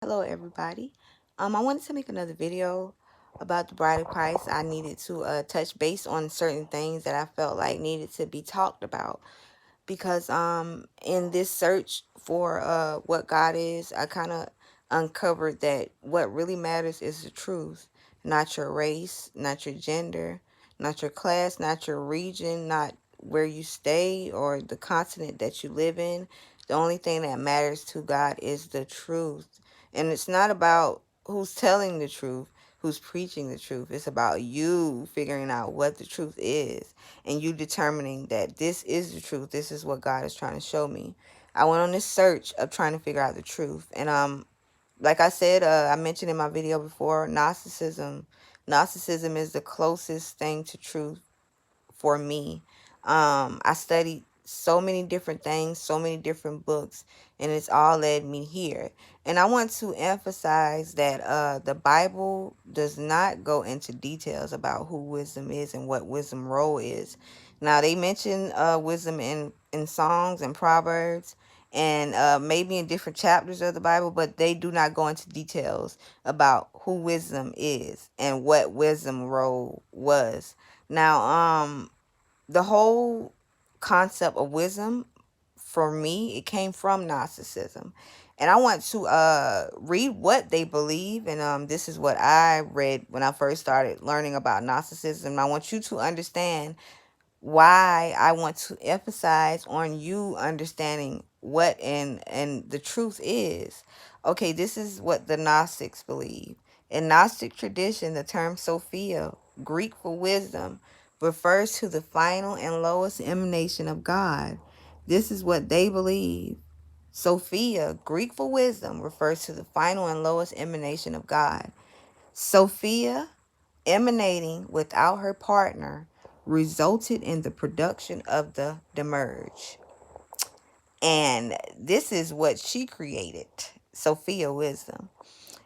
Hello everybody. I wanted to make another video about the Bride of Christ. I needed to touch base on certain things that I felt like needed to be talked about because in this search for what God is, I kind of uncovered that what really matters is the truth, not your race, not your gender, not your class, not your region, not where you stay or the continent that you live in. The only thing that matters to God is the truth. And it's not about who's telling the truth, who's preaching the truth. It's about you figuring out what the truth is and you determining that this is the truth. This is what God is trying to show me. I went on this search of trying to figure out the truth. And like I said, I mentioned in my video before, Gnosticism. Gnosticism is the closest thing to truth for me. I studied so many different things, so many different books, and it's all led me here. And I want to emphasize that the Bible does not go into details about who wisdom is and what wisdom role is. Now, they mention wisdom in songs and proverbs and maybe in different chapters of the Bible, but they do not go into details about who wisdom is and what wisdom role was. Now, the whole concept of wisdom, for me, it came from Gnosticism. And I want to read what they believe. And this is what I read when I first started learning about Gnosticism. I want you to understand why I want to emphasize on you understanding what and the truth is. Okay, this is what the Gnostics believe. In Gnostic tradition, the term Sophia, Greek for wisdom, refers to the final and lowest emanation of God. This is what they believe. Sophia, Greek for wisdom, refers to the final and lowest emanation of God. Sophia, emanating without her partner, resulted in the production of the Demiurge. And this is what she created, Sophia wisdom.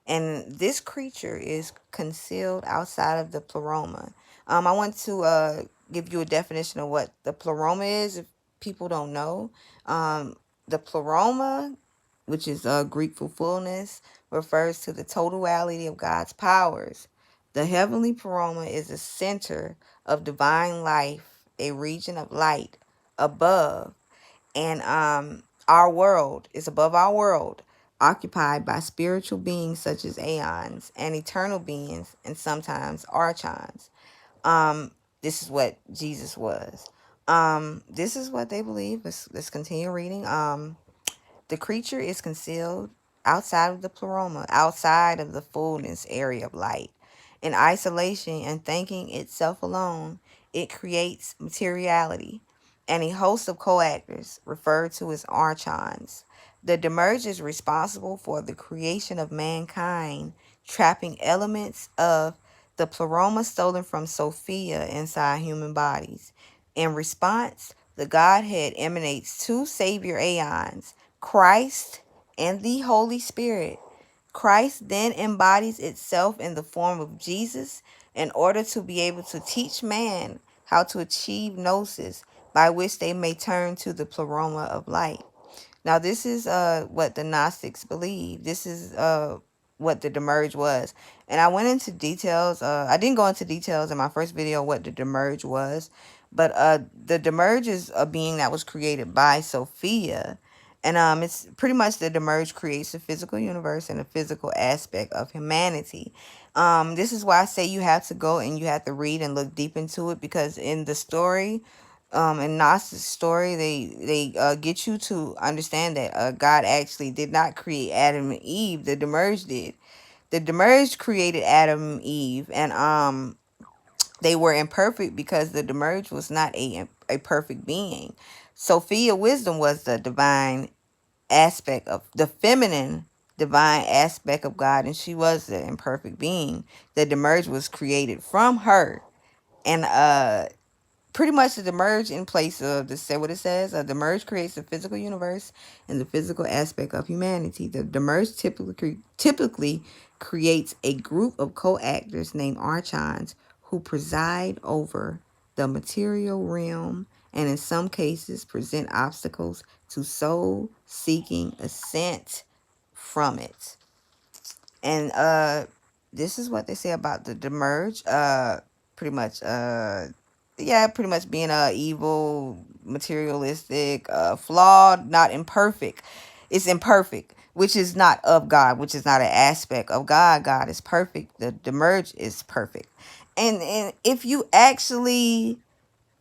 And this creature is concealed outside of the pleroma. I want to give you a definition of what the pleroma is if people don't know. The pleroma, which is Greek for fullness, refers to the totality of God's powers. The heavenly pleroma is the center of divine life, a region of light above, and our world is above our world, occupied by spiritual beings such as aeons and eternal beings and sometimes archons. This is what Jesus was. This is what they believe. Let's continue reading. The creature is concealed outside of the pleroma, outside of the fullness area of light. In isolation and thinking itself alone, it creates materiality and a host of coactors, referred to as archons. The Demiurge is responsible for the creation of mankind, trapping elements of the pleroma stolen from Sophia inside human bodies. In response, the Godhead emanates two savior aeons, Christ and the Holy Spirit. Christ then embodies itself in the form of Jesus in order to be able to teach man how to achieve gnosis, by which they may turn to the pleroma of light. Now, this is what the Gnostics believe. This is what the Demiurge was. And I went into details. I didn't go into details in my first video what the Demiurge was. But the Demiurge is a being that was created by Sophia. And it's pretty much the Demiurge creates the physical universe and the physical aspect of humanity. This is why I say you have to go and you have to read and look deep into it, because in the story, in Gnostic's story, they get you to understand that God actually did not create Adam and Eve. The Demiurge did. The Demiurge created Adam and Eve, and they were imperfect because the Demiurge was not a perfect being. Sophia wisdom was the divine aspect of the feminine divine aspect of God, and she was the imperfect being. The Demiurge was created from her, and pretty much the Demiurge, in place of the say what it says, the Demiurge creates the physical universe and the physical aspect of humanity. The Demiurge typically creates a group of co-actors named archons who preside over the material realm and in some cases present obstacles to soul seeking ascent from it. And this is what they say about the Demiurge. Pretty much yeah, pretty much being evil, materialistic, flawed, not imperfect. It's imperfect, which is not of God, which is not an aspect of God. God is perfect. The Demiurge is perfect. And if you actually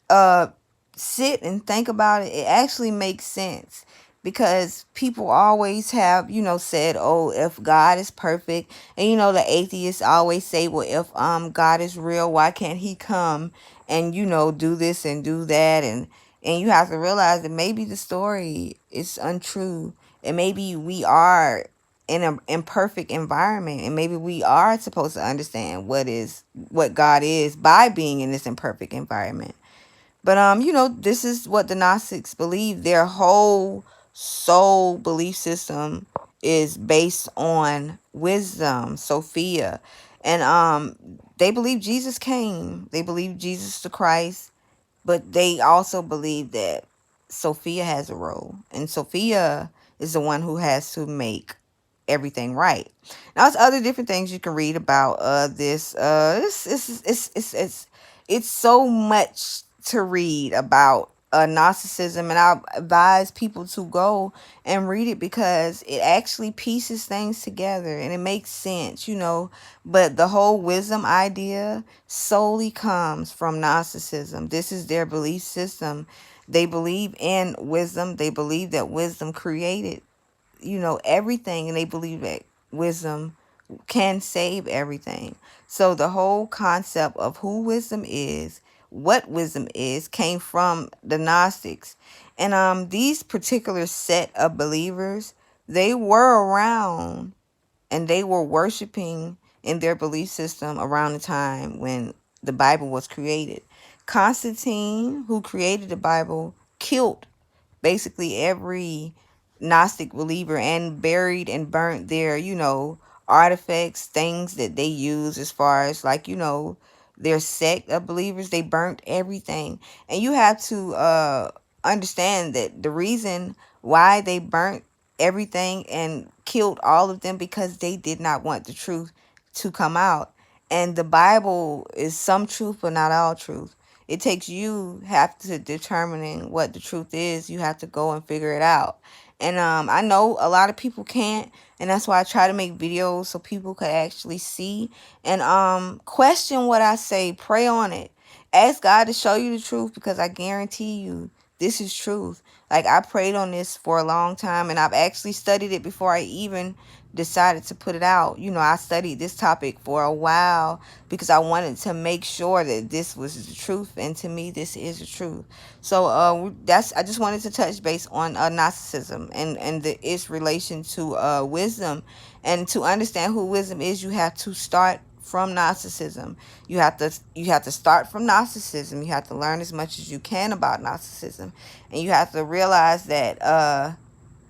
uh sit and think about it, it actually makes sense, because people always have, said, oh, if God is perfect, and the atheists always say, well, if God is real, why can't he come and do this and do that? And you have to realize that maybe the story is untrue, and maybe we are in an imperfect environment, and maybe we are supposed to understand what God is by being in this imperfect environment. But this is what the Gnostics believe. Their whole soul belief system is based on wisdom, Sophia. And they believe Jesus came. They believe Jesus the Christ, but they also believe that Sophia has a role, and Sophia is the one who has to make everything right. Now, there's other different things you can read about this. It's so much to read about Gnosticism, and I advise people to go and read it, because it actually pieces things together and it makes sense, But the whole wisdom idea solely comes from Gnosticism. This is their belief system. They believe in wisdom. They believe that wisdom created, everything, and they believe that wisdom can save everything. So the whole concept of who wisdom is, what wisdom is, came from the Gnostics. And these particular set of believers, they were around, and they were worshiping in their belief system around the time when the Bible was created. Constantine, who created the Bible, killed basically every Gnostic believer and buried and burnt their, artifacts, things that they use as far as, like, their sect of believers. They burnt everything. And you have to understand that the reason why they burnt everything and killed all of them, because they did not want the truth to come out. And the Bible is some truth, but not all truth. It takes you have to determining what the truth is. You have to go and figure it out. And I know a lot of people can't, and that's why I try to make videos so people could actually see and question what I say. Pray on it. Ask God to show you the truth, because I guarantee you this is truth. Like, I prayed on this for a long time, and I've actually studied it before I even decided to put it out. I studied this topic for a while, because I wanted to make sure that this was the truth, and to me this is the truth. So that's I just wanted to touch base on Gnosticism and its relation to wisdom. And to understand who wisdom is, you have to start from Gnosticism. You have to start from Gnosticism. You have to learn as much as you can about Gnosticism, and you have to realize that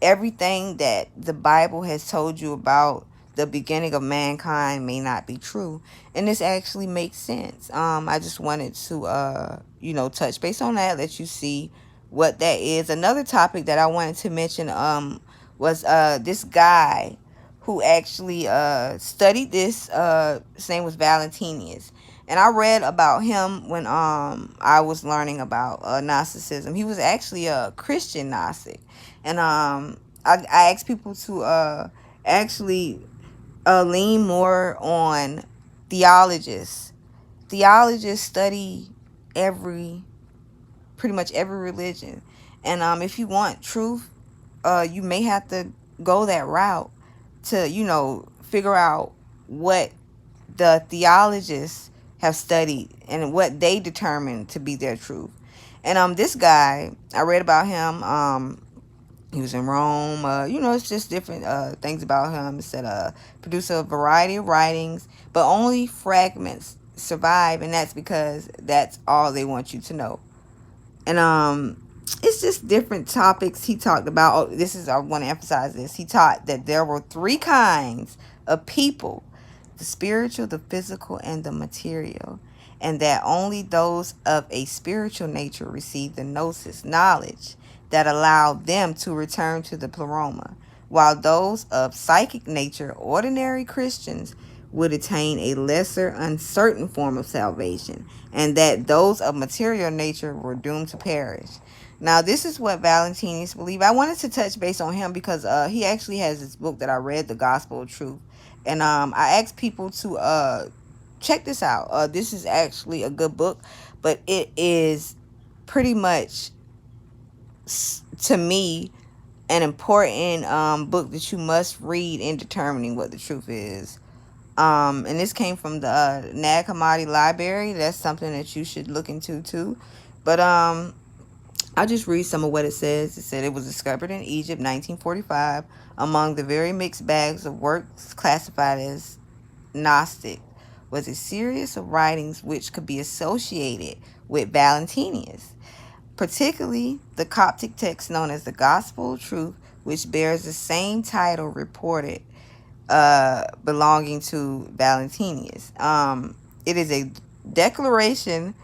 everything that the Bible has told you about the beginning of mankind may not be true. And this actually makes sense. I just wanted to touch base on that, let you see what that is. Another topic that I wanted to mention was this guy who actually studied this. His name was Valentinus. And I read about him when I was learning about Gnosticism. He was actually a Christian Gnostic. And I asked people to actually lean more on theologists. Theologists study every pretty much every religion. And if you want truth, you may have to go that route to, figure out what the theologists have studied and what they determine to be their truth. And this guy, I read about him. He was in Rome. It's just different things about him. It said produced a variety of writings, but only fragments survive, and that's because that's all they want you to know. And it's just different topics he talked about. Oh, I want to emphasize this. He taught that there were three kinds of people: the spiritual, the physical, and the material. And that only those of a spiritual nature receive the gnosis, knowledge, that allowed them to return to the pleroma. while those of psychic nature, ordinary Christians, would attain a lesser, uncertain form of salvation, and that those of material nature were doomed to perish. Now, this is what Valentinus believed. I wanted to touch base on him because he actually has this book that I read, The Gospel of Truth. And I asked people to check this out. This is actually a good book, but it is pretty much, to me, an important book that you must read in determining what the truth is. And this came from the Nag Hammadi Library. That's something that you should look into too. But I'll just read some of what it says. It said it was discovered in Egypt, 1945, among the very mixed bags of works classified as Gnostic, was a series of writings which could be associated with Valentinus, particularly the Coptic text known as the Gospel of Truth, which bears the same title reported belonging to Valentinus. It is a declaration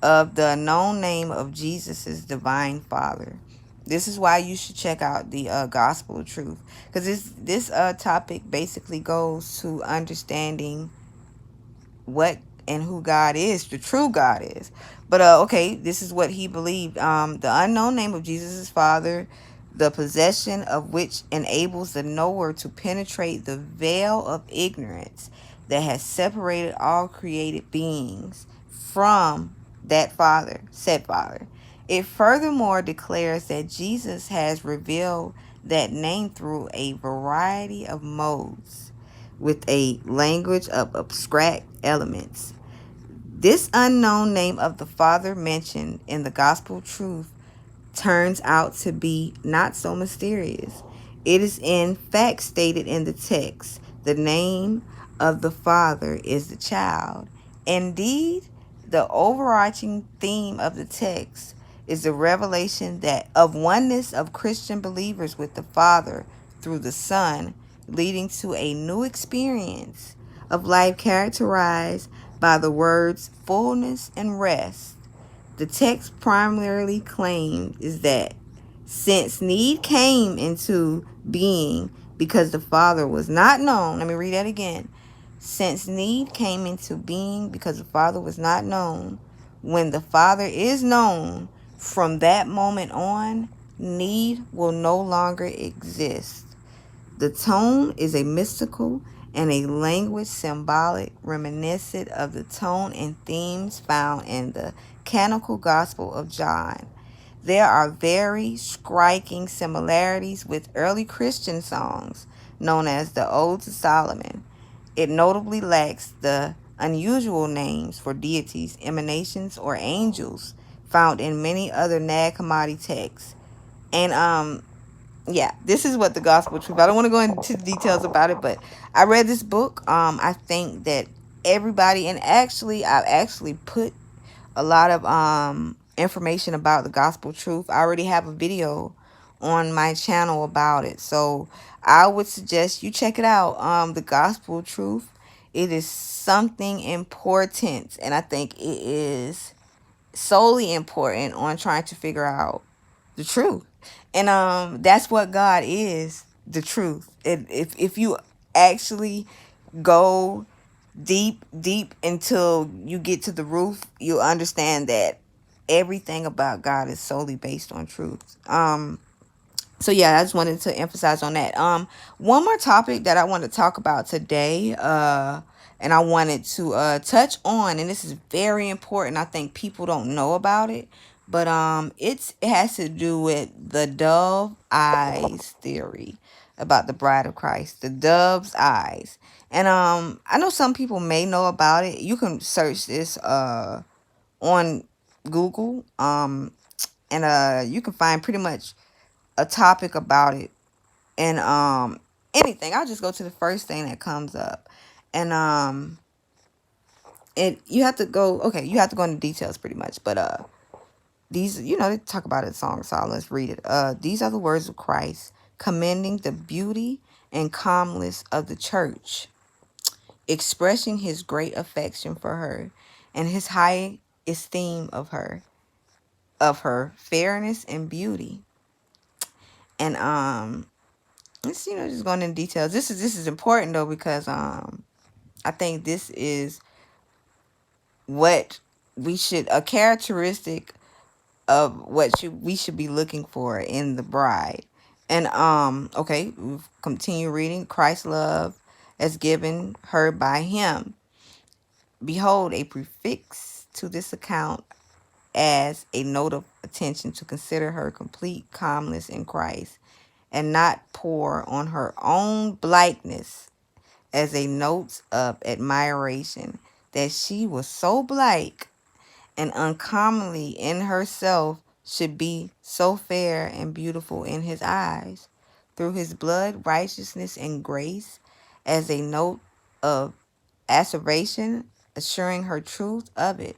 of the known name of Jesus' divine Father. This is why you should check out the Gospel of Truth, because this topic basically goes to understanding what and who God is, the true God is. But okay, this is what he believed. The unknown name of Jesus' Father, the possession of which enables the knower to penetrate the veil of ignorance that has separated all created beings from that Father, said Father. It furthermore declares that Jesus has revealed that name through a variety of modes with a language of abstract elements. This unknown name of the Father mentioned in the Gospel Truth turns out to be not so mysterious. It is in fact stated in the text. The name of the Father is the child. Indeed, the overarching theme of the text is the revelation that of oneness of Christian believers with the Father through the Son, leading to a new experience of life characterized by the words fullness and rest. The text primarily claimed is that since need came into being because the Father was not known, let me read that again. Since need came into being because the Father was not known, when the Father is known, from that moment on, need will no longer exist. The tone is a mystical and a language symbolic reminiscent of the tone and themes found in the canonical Gospel of John. There are very striking similarities with early Christian songs known as the Ode to Solomon. It notably lacks the unusual names for deities, emanations, or angels found in many other Nag Hammadi texts. And yeah, this is what the Gospel Truth. I don't want to go into details about it, but I read this book. I think that everybody, and actually I've actually put a lot of information about the Gospel Truth. I already have a video on my channel about it, so I would suggest you check it out. The Gospel Truth, it is something important, and I think it is solely important on trying to figure out the truth. And that's what God is, the truth. If you actually go deep until you get to the root, you'll understand that everything about God is solely based on truth. So yeah, I just wanted to emphasize on that. One more topic that I want to talk about today, and I wanted to touch on, and this is very important. I think people don't know about it, but it has to do with the dove eyes theory about the bride of Christ, the dove's eyes. And I know some people may know about it. You can search this on Google, and you can find pretty much a topic about it, and anything. I'll just go to the first thing that comes up, and you have to go, okay, you have to go into details pretty much, but these, they talk about it in song, so let's read it. These are the words of Christ commending the beauty and calmness of the church, expressing his great affection for her and his high esteem of her fairness and beauty. And It's, just going into details. This is important though, because I think this is what a characteristic of what we should be looking for in the bride. And okay, we've continue reading. Christ's love as given her by him. Behold, a prefix to this account as a note of attention to consider her complete calmness in Christ, and not pour on her own blackness as a note of admiration that she was so black and uncommonly in herself should be so fair and beautiful in his eyes, through his blood, righteousness, and grace, as a note of asseveration, assuring her truth of it,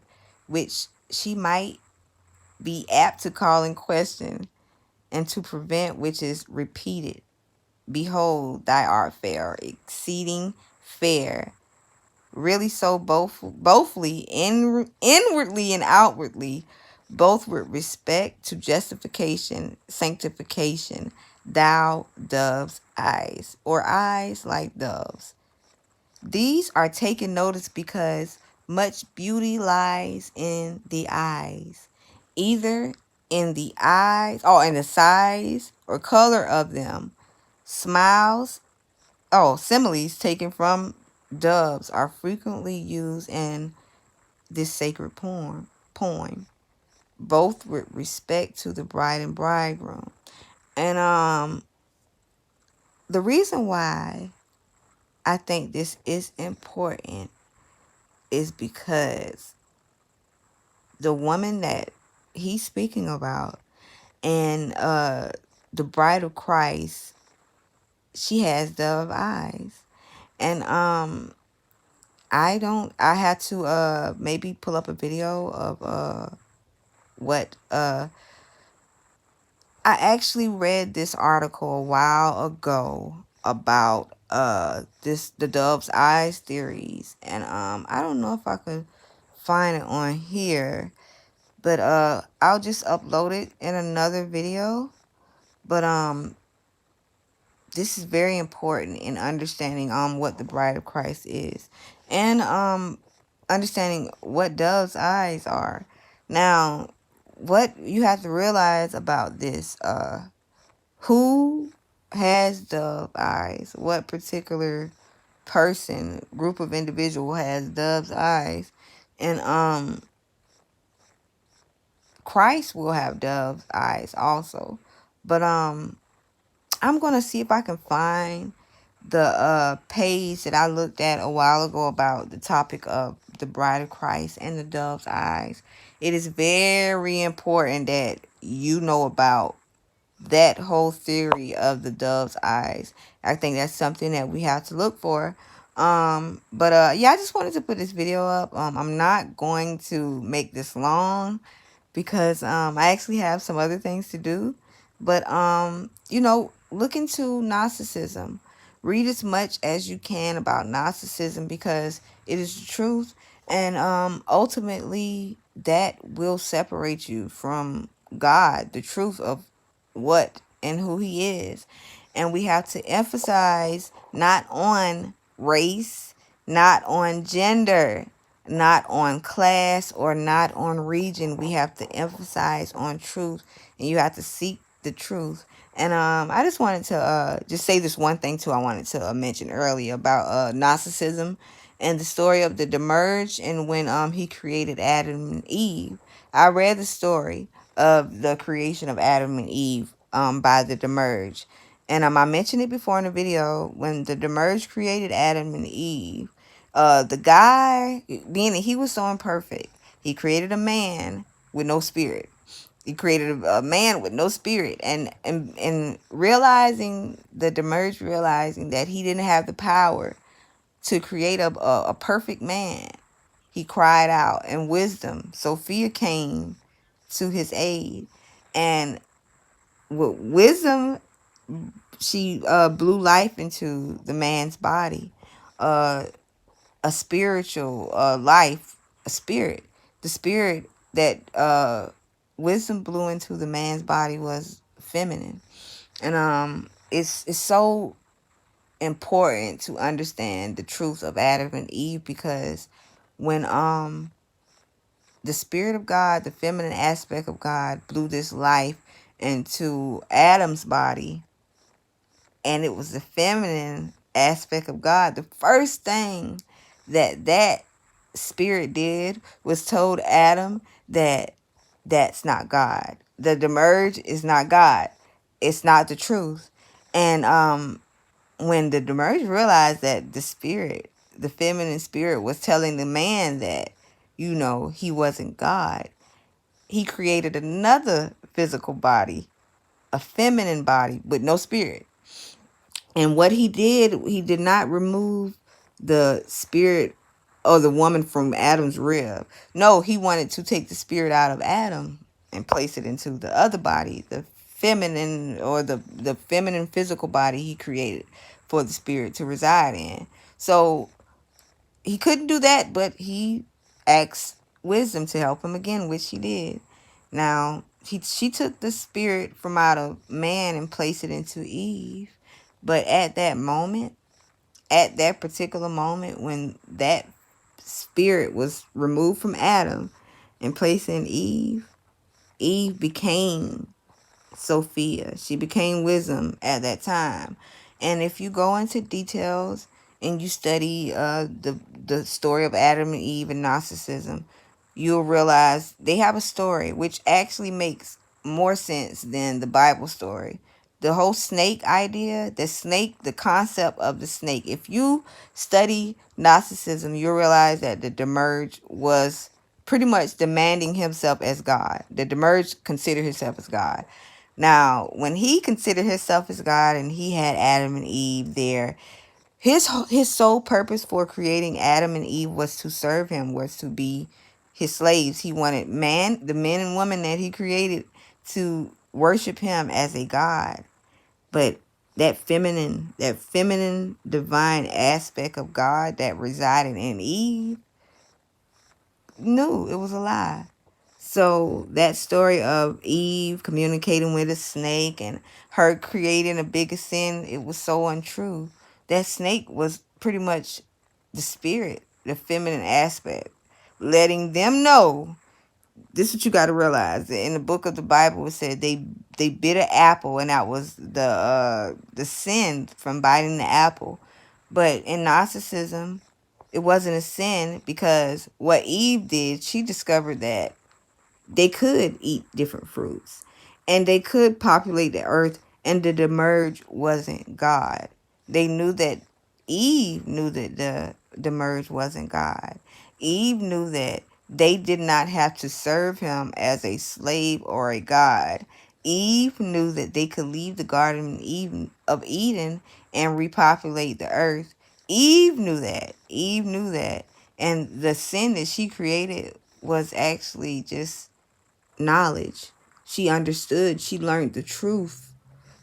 which she might be apt to call in question, and to prevent which is repeated. Behold, thy art fair, exceeding fair, really so bothly inwardly and outwardly, both with respect to justification, sanctification, thou dove's eyes, or eyes like doves. These are taken notice because much beauty lies in the eyes, either in the eyes or in the size or color of them. Smiles, similes taken from doves are frequently used in this sacred poem, both with respect to the bride and bridegroom. And the reason why I think this is important is because the woman that he's speaking about, and the bride of Christ, she has dove eyes. And I had to maybe pull up a video of what I actually read this article a while ago about the dove's eyes theories, and I don't know if I could find it on here, but I'll just upload it in another video. But this is very important in understanding what the bride of Christ is, and understanding what dove's eyes are. Now, what you have to realize about this, who has dove eyes? What particular person, group of individual has dove's eyes? And Christ will have dove's eyes also. But I'm gonna see if I can find the page that I looked at a while ago about the topic of the bride of Christ and the dove's eyes. It is very important that you know about that whole theory of the dove's eyes. I think that's something that we have to look for. But yeah, I just wanted to put this video up. I'm not going to make this long because I actually have some other things to do. But look into Gnosticism. Read as much as you can about Gnosticism, because it is the truth, and ultimately that will separate you from God, the truth of what and who he is. And we have to emphasize not on race, not on gender, not on class, or not on region. We have to emphasize on truth, and you have to seek the truth. And I just wanted to just say this one thing too. I wanted to mention earlier about Gnosticism and the story of the Demiurge, and when he created Adam and Eve. I read the story of the creation of Adam and Eve by the Demiurge. And I mentioned it before in the video. When the Demiurge created Adam and Eve, the guy, being that he was so imperfect, he created a man with no spirit. He created a man with no spirit, and realizing, the Demiurge realizing that he didn't have the power to create a perfect man, he cried out, and wisdom, Sophia, came to his aid. And with wisdom, she blew life into the man's body, a spiritual life, a spirit. The spirit that wisdom blew into the man's body was feminine. And it's so important to understand the truth of Adam and Eve, because when the spirit of God, the feminine aspect of God, blew this life into Adam's body, and it was the feminine aspect of God, the first thing that spirit did was told Adam that that's not God. The Demiurge is not God. It's not the truth. And when the Demiurge realized that the spirit, the feminine spirit, was telling the man that, he wasn't God, he created another physical body, a feminine body with no spirit. And what he did not remove the spirit or the woman from Adam's rib. No, he wanted to take the spirit out of Adam and place it into the other body, the feminine, or the feminine physical body he created for the spirit to reside in. So he couldn't do that, but he asked wisdom to help him again, which he did. Now, she took the spirit from out of man and placed it into Eve. But at that moment, at that particular moment, when that spirit was removed from Adam and placed in Eve, Eve became Sophia. She became wisdom at that time. And if you go into details and you study the story of Adam and Eve and Gnosticism, you'll realize they have a story which actually makes more sense than the Bible story. The whole snake idea, the concept of the snake. If you study Gnosticism, you'll realize that the Demiurge was pretty much demanding himself as God. The Demiurge considered himself as God. Now, when he considered himself as God and he had Adam and Eve there, his sole purpose for creating Adam and Eve was to serve him, was to be his slaves. He wanted the men and women that he created, to worship him as a god. But that feminine divine aspect of God that resided in Eve knew it was a lie. So that story of Eve communicating with a snake and her creating a bigger sin, it was so untrue. That snake was pretty much the spirit, the feminine aspect, letting them know. This is what you got to realize. In the book of the Bible, it said they bit an apple, and that was the sin from biting the apple. But in Gnosticism, it wasn't a sin, because what Eve did, she discovered that they could eat different fruits and they could populate the earth, and the Demiurge wasn't God. They knew that Eve knew that the Demiurge wasn't God. Eve knew that they did not have to serve him as a slave or a god. Eve knew that they could leave the Garden of Eden and repopulate the earth. Eve knew that. Eve knew that. And the sin that she created was actually just knowledge. She understood. She learned the truth.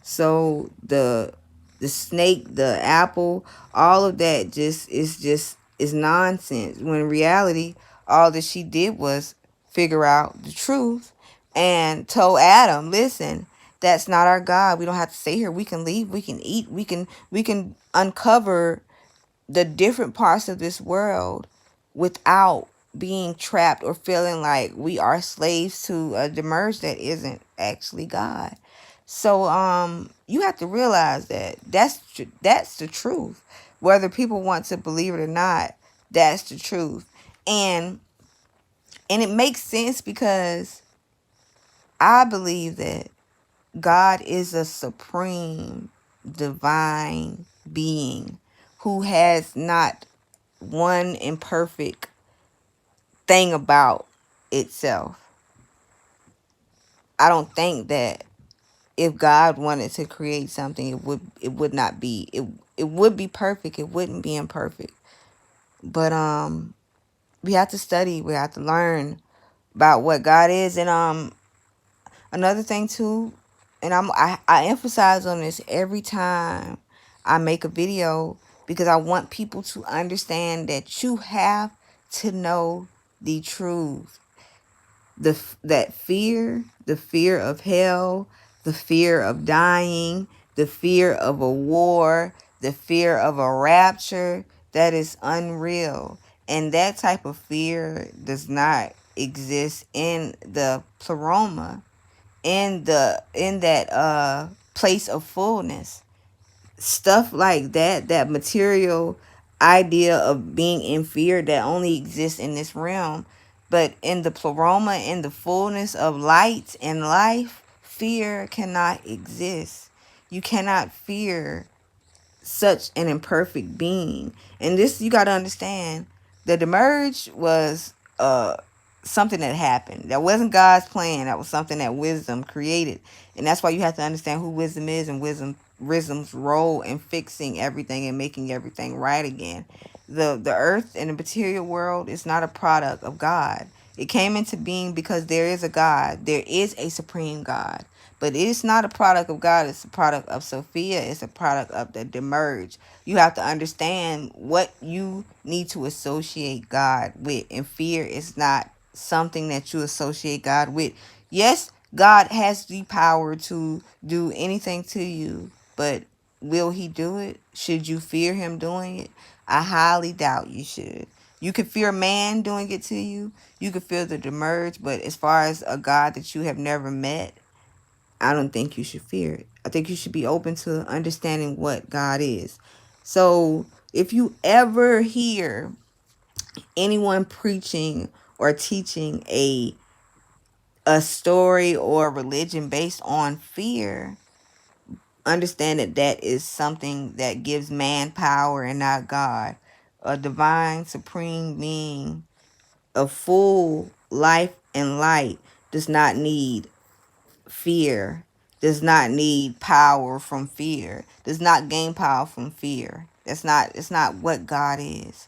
So the snake, the apple, all of that is nonsense. When in reality, all that she did was figure out the truth and told Adam, "Listen, that's not our God. We don't have to stay here. We can leave. We can eat. We can uncover the different parts of this world without being trapped or feeling like we are slaves to a Demiurge that isn't actually God." So you have to realize that that's the truth. Whether people want to believe it or not, that's the truth. And it makes sense, because I believe that God is a supreme divine being who has not one imperfect thing about itself. I don't think that if God wanted to create something, it would not be it would be perfect. It wouldn't be imperfect. But we have to study. We have to learn about what God is. And another thing too, and I emphasize on this every time I make a video, because I want people to understand that you have to know the truth. The fear of hell, the fear of dying, the fear of a war, the fear of a rapture, that is unreal. And that type of fear does not exist in the pleroma, in that place of fullness. Stuff like that, that material idea of being in fear, that only exists in this realm. But in the pleroma, in the fullness of light and life, fear cannot exist. You cannot fear such an imperfect being. And this, you got to understand, the Demiurge was something that happened. That wasn't God's plan. That was something that wisdom created. And that's why you have to understand who wisdom is, and wisdom's role in fixing everything and making everything right again. The earth and the material world is not a product of God. It came into being because there is a God. There is a supreme God. But it's not a product of God. It's a product of Sophia. It's a product of the Demiurge. You have to understand what you need to associate God with. And fear is not something that you associate God with. Yes, God has the power to do anything to you, but will he do it? Should you fear him doing it? I highly doubt you should. You could fear man doing it to you. You could fear the Demiurge, but as far as a God that you have never met, I don't think you should fear it. I think you should be open to understanding what God is. So if you ever hear anyone preaching or teaching a story or religion based on fear, understand that that is something that gives man power and not God. A divine supreme being of full life and light does not need fear, does not need power from fear, does not gain power from fear. It's not what God is.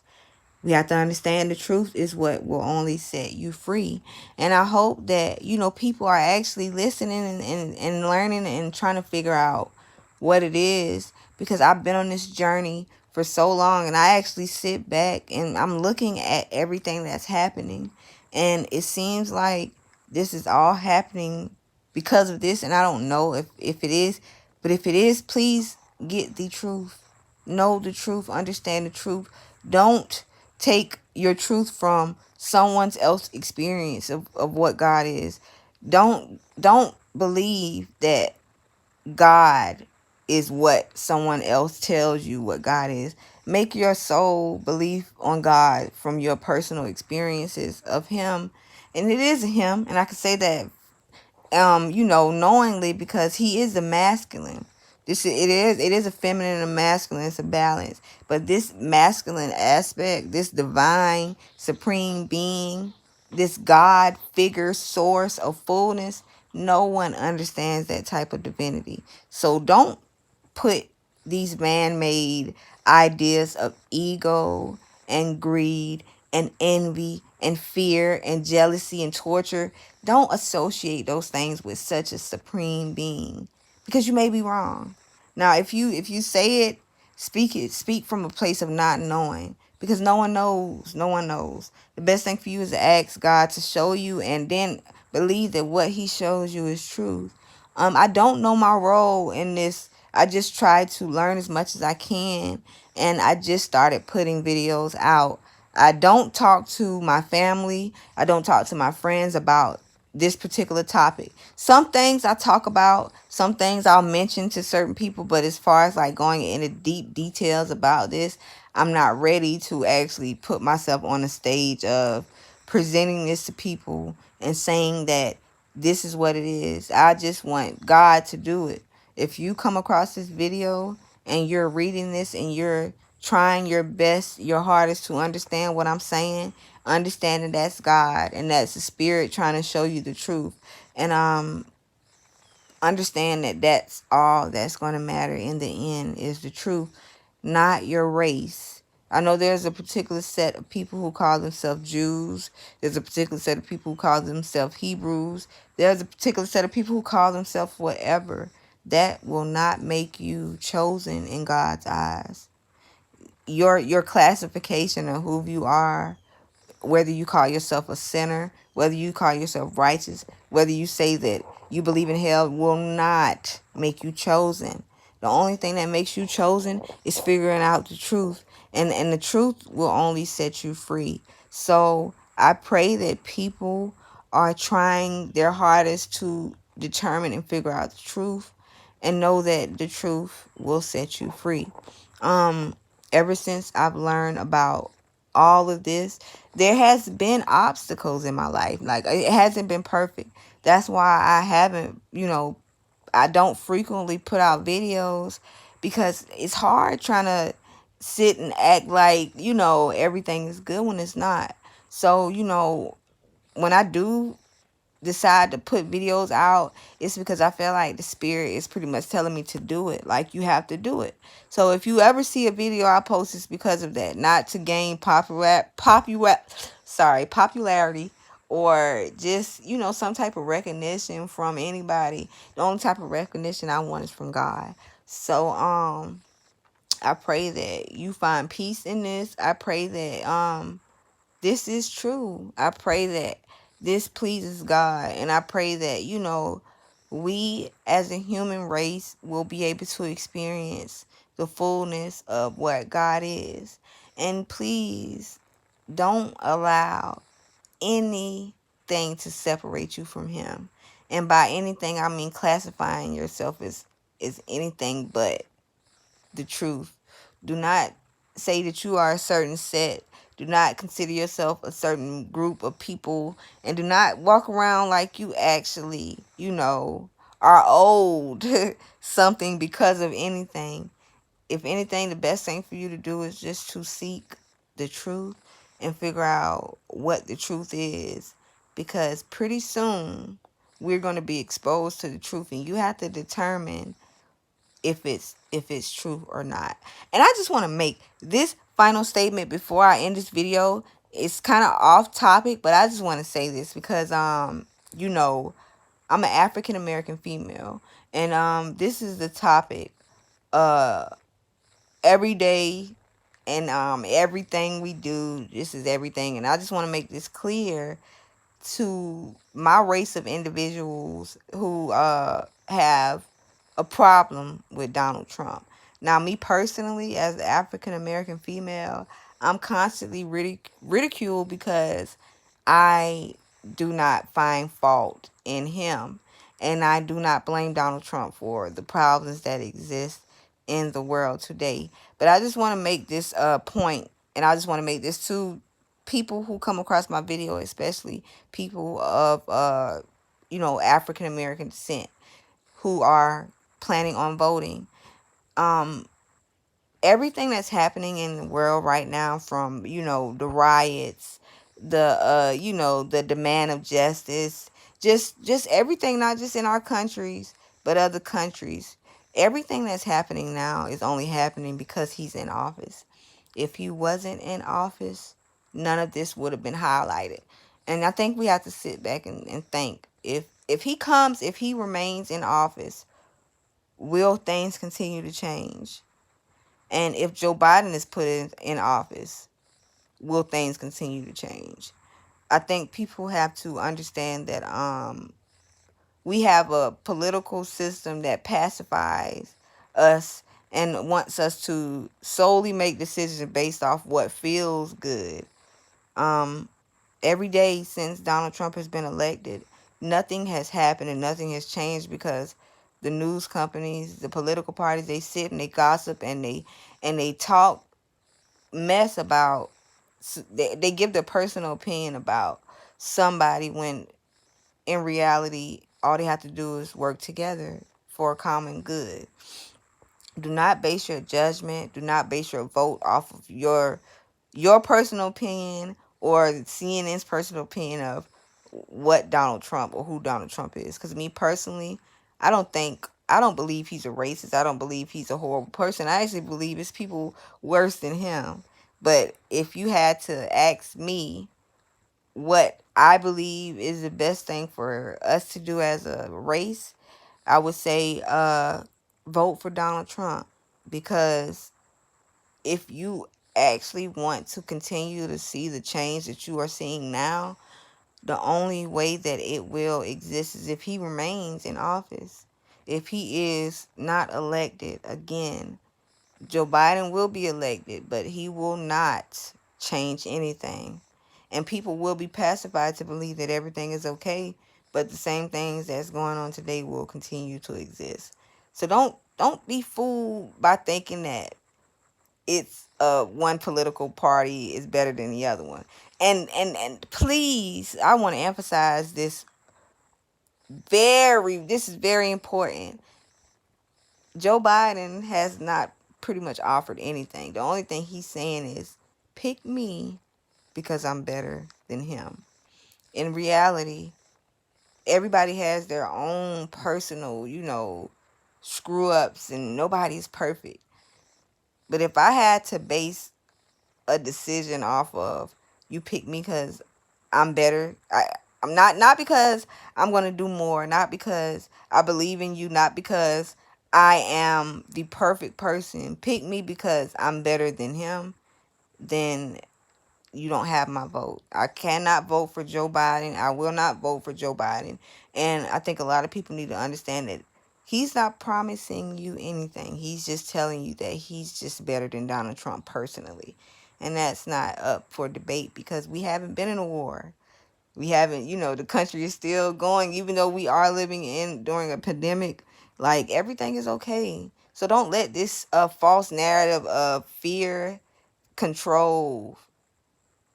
We have to understand the truth is what will only set you free. And I hope that, people are actually listening and learning and trying to figure out what it is. Because I've been on this journey for so long, and I actually sit back and I'm looking at everything that's happening. And it seems like this is all happening because of this. And I don't know if it is. But if it is, please get the truth. Know the truth. Understand the truth. Don't take your truth from someone else's experience of what God is. Don't believe that God is what someone else tells you what God is. Make your soul belief on God from your personal experiences of him. And it is him, and I can say that knowingly, because he is the masculine. It is a feminine and a masculine. It's a balance. But this masculine aspect, this divine supreme being, this God figure source of fullness, no one understands that type of divinity. So don't put these man-made ideas of ego and greed and envy and fear and jealousy and torture. Don't associate those things with such a supreme being, because you may be wrong. Now, if you say it, speak from a place of not knowing, because no one knows. No one knows. The best thing for you is to ask God to show you, and then believe that what he shows you is truth. I don't know my role in this. I just try to learn as much as I can, and I just started putting videos out. I don't talk to my family. I don't talk to my friends about this particular topic. Some things I talk about, some things I'll mention to certain people, but as far as like going into deep details about this, I'm not ready to actually put myself on the stage of presenting this to people and saying that this is what it is. I just want God to do it. If you come across this video and you're reading this and you're trying your best, your hardest to understand what I'm saying, understanding that's God and that's the spirit trying to show you the truth. And understand that that's all that's going to matter in the end is the truth, not your race. I know there's a particular set of people who call themselves Jews. There's a particular set of people who call themselves Hebrews. There's a particular set of people who call themselves whatever. That will not make you chosen in God's eyes. Your classification of who you are, whether you call yourself a sinner, whether you call yourself righteous, whether you say that you believe in hell, will not make you chosen. The only thing that makes you chosen is figuring out the truth. And the truth will only set you free. So I pray that people are trying their hardest to determine and figure out the truth, and know that the truth will set you free. Um, Ever since I've learned about all of this, there has been obstacles in my life. Like, it hasn't been perfect. That's why I haven't, I don't frequently put out videos, because it's hard trying to sit and act like, everything is good when it's not. So, when I do decide to put videos out, it's because I feel like the spirit is pretty much telling me to do it. Like, you have to do it. So if you ever see a video I post, it's because of that, not to gain popularity, or just, some type of recognition from anybody. The only type of recognition I want is from God. So I pray that you find peace in this. I pray that this is true. I pray that this pleases God. And I pray that, we as a human race will be able to experience the fullness of what God is. And please don't allow anything to separate you from Him. And by anything, I mean classifying yourself as anything but the truth. Do not say that you are a certain set. Do not consider yourself a certain group of people. And do not walk around like you actually, are old something because of anything. If anything, the best thing for you to do is just to seek the truth and figure out what the truth is. Because pretty soon we're going to be exposed to the truth, and you have to determine if it's true or not. And I just want to make this final statement before I end this video. It's kind of off topic, but I just want to say this because you know I'm an African American female, and this is the topic. uh every day, and everything we do, this is everything. And I just want to make this clear to my race of individuals who have a problem with Donald Trump. Now, me personally, as an African American female, I'm constantly ridiculed because I do not find fault in him. And I do not blame Donald Trump for the problems that exist in the world today. But I just want to make this point, and I just want to make this to people who come across my video, especially people of African American descent who are planning on voting. Um Everything that's happening in the world right now, from the riots, the demand of justice, just everything, not just in our countries but other countries. Everything that's happening now is only happening because he's in office. If he wasn't in office, none of this would have been highlighted. And I think we have to sit back and think, if he remains in office, will things continue to change? And if Joe Biden is put in office, will things continue to change? I think people have to understand that we have a political system that pacifies us and wants us to solely make decisions based off what feels good. Um, every day since Donald Trump has been elected, nothing has happened and nothing has changed, because the news companies, the political parties, they sit and they gossip, and they talk mess about, they give their personal opinion about somebody, when in reality all they have to do is work together for a common good. Do not base your judgment, do not base your vote off of your personal opinion or CNN's personal opinion of what Donald Trump or who Donald Trump is. Because me personally, I don't believe he's a racist. I don't believe he's a horrible person. I actually believe it's people worse than him. But if you had to ask me what I believe is the best thing for us to do as a race, I would say vote for Donald Trump. Because if you actually want to continue to see the change that you are seeing now, the only way that it will exist is if he remains in office. if he is not elected again, Joe Biden will be elected, but he will not change anything. And people will be pacified to believe that everything is okay, but the same things that's going on today will continue to exist. So don't be fooled by thinking that it's one political party is better than the other one. And please, I want to emphasize this this is very important. Joe Biden has not pretty much offered anything. The only thing he's saying is pick me because I'm better than him. In reality, everybody has their own personal, screw ups, and nobody's perfect. But if I had to base a decision off of you pick me because I'm better, I'm not because I'm going to do more, not because I believe in you, not because I am the perfect person. Pick me because I'm better than him, then you don't have my vote. I cannot vote for Joe Biden. I will not vote for Joe Biden. And I think a lot of people need to understand that he's not promising you anything. He's just telling you that he's just better than Donald Trump personally. And that's not up for debate because we haven't been in a war. We haven't, the country is still going, even though we are living during a pandemic. Like, everything is okay. So don't let this false narrative of fear control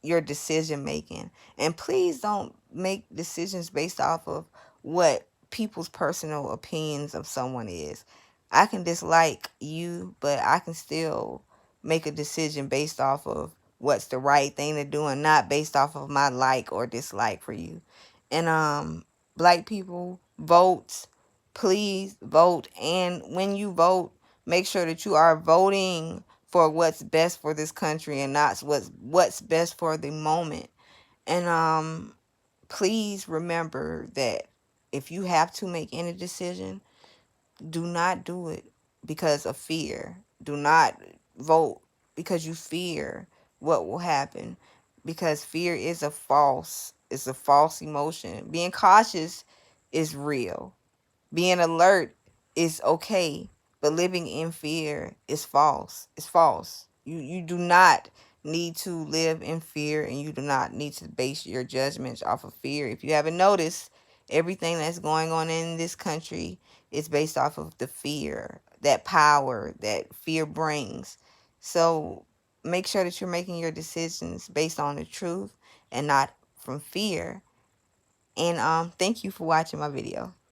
your decision making. And please don't make decisions based off of what people's personal opinions of someone is. I can dislike you, but I can still make a decision based off of what's the right thing to do and not based off of my like or dislike for you. And black people, vote. Please vote. And when you vote, make sure that you are voting for what's best for this country and not what's best for the moment. And please remember that if you have to make any decision, do not do it because of fear. Do not vote because you fear what will happen, because fear is it's a false emotion. Being cautious is real. Being alert is okay, but living in fear is false. It's false. You do not need to live in fear, and you do not need to base your judgments off of fear. If you haven't noticed, everything that's going on in this country is based off of the fear, that power that fear brings. So make sure that you're making your decisions based on the truth and not from fear. And thank you for watching my video.